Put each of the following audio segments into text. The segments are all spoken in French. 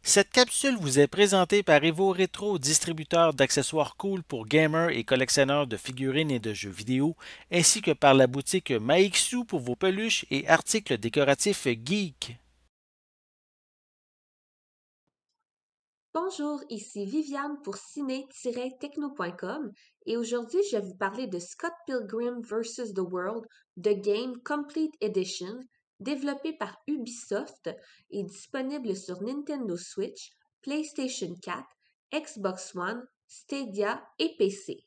Cette capsule vous est présentée par Evo Retro, distributeur d'accessoires cool pour gamers et collectionneurs de figurines et de jeux vidéo, ainsi que par la boutique Maixu pour vos peluches et articles décoratifs geek. Bonjour, ici Viviane pour ciné-techno.com et aujourd'hui je vais vous parler de Scott Pilgrim vs. The World, The Game Complete Edition, développé par Ubisoft et disponible sur Nintendo Switch, PlayStation 4, Xbox One, Stadia et PC.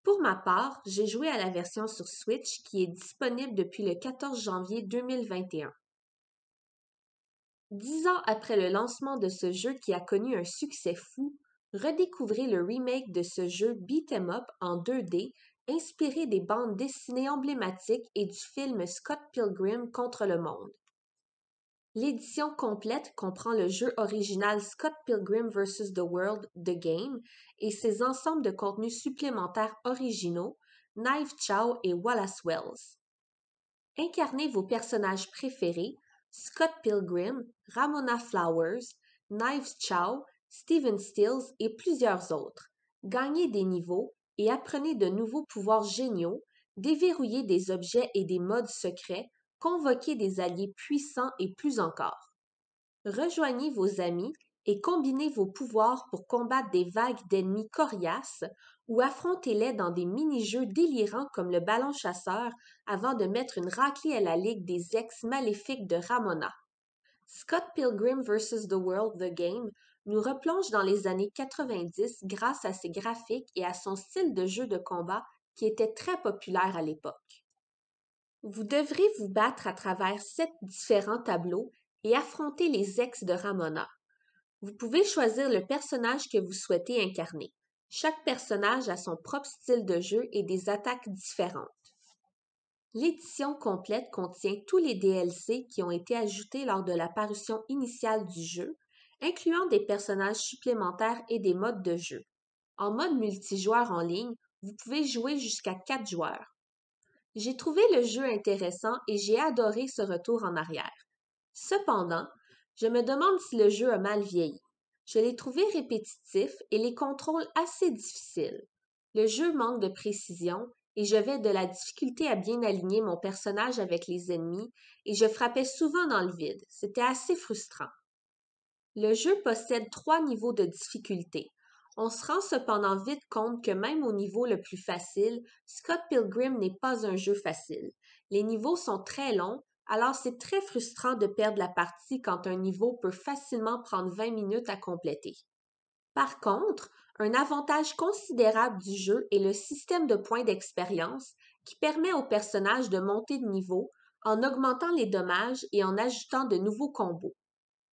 Pour ma part, j'ai joué à la version sur Switch qui est disponible depuis le 14 janvier 2021. 10 ans après le lancement de ce jeu qui a connu un succès fou, redécouvrez le remake de ce jeu beat 'em up en 2D, inspiré des bandes dessinées emblématiques et du film Scott Pilgrim contre le monde. L'édition complète comprend le jeu original Scott Pilgrim vs. The World, The Game, et ses ensembles de contenus supplémentaires originaux, Knife Chow et Wallace Wells. Incarnez vos personnages préférés, Scott Pilgrim, Ramona Flowers, Knives Chow, Steven Stills et plusieurs autres. Gagnez des niveaux et apprenez de nouveaux pouvoirs géniaux, déverrouillez des objets et des modes secrets, convoquez des alliés puissants et plus encore. Rejoignez vos amis et combinez vos pouvoirs pour combattre des vagues d'ennemis coriaces ou affrontez-les dans des mini-jeux délirants comme le ballon chasseur avant de mettre une raclée à la ligue des ex maléfiques de Ramona. Scott Pilgrim vs. The World, The Game nous replonge dans les années 90 grâce à ses graphiques et à son style de jeu de combat qui était très populaire à l'époque. Vous devrez vous battre à travers 7 différents tableaux et affronter les ex de Ramona. Vous pouvez choisir le personnage que vous souhaitez incarner. Chaque personnage a son propre style de jeu et des attaques différentes. L'édition complète contient tous les DLC qui ont été ajoutés lors de la parution initiale du jeu, incluant des personnages supplémentaires et des modes de jeu. En mode multijoueur en ligne, vous pouvez jouer jusqu'à 4 joueurs. J'ai trouvé le jeu intéressant et j'ai adoré ce retour en arrière. Cependant, je me demande si le jeu a mal vieilli. Je l'ai trouvé répétitif et les contrôles assez difficiles. Le jeu manque de précision et j'avais de la difficulté à bien aligner mon personnage avec les ennemis et je frappais souvent dans le vide. C'était assez frustrant. Le jeu possède 3 niveaux de difficulté. On se rend cependant vite compte que même au niveau le plus facile, Scott Pilgrim n'est pas un jeu facile. Les niveaux sont très longs, alors c'est très frustrant de perdre la partie quand un niveau peut facilement prendre 20 minutes à compléter. Par contre, un avantage considérable du jeu est le système de points d'expérience qui permet aux personnages de monter de niveau en augmentant les dommages et en ajoutant de nouveaux combos.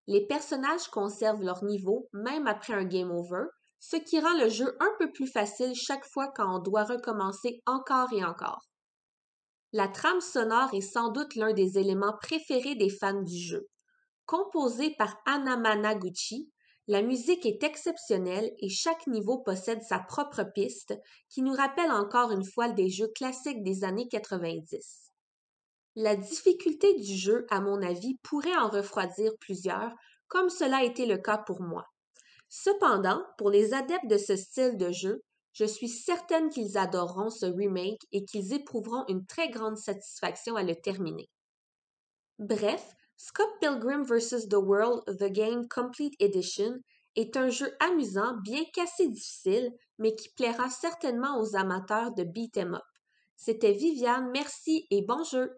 Les personnages conservent leur niveau même après un game over, ce qui rend le jeu un peu plus facile chaque fois quand on doit recommencer encore et encore. La trame sonore est sans doute l'un des éléments préférés des fans du jeu. Composée par Anna Managuchi, la musique est exceptionnelle et chaque niveau possède sa propre piste qui nous rappelle encore une fois des jeux classiques des années 90. La difficulté du jeu, à mon avis, pourrait en refroidir plusieurs, comme cela a été le cas pour moi. Cependant, pour les adeptes de ce style de jeu, je suis certaine qu'ils adoreront ce remake et qu'ils éprouveront une très grande satisfaction à le terminer. Bref, Scott Pilgrim vs. The World, The Game Complete Edition est un jeu amusant, bien qu'assez difficile, mais qui plaira certainement aux amateurs de beat 'em up. C'était Viviane, merci et bon jeu!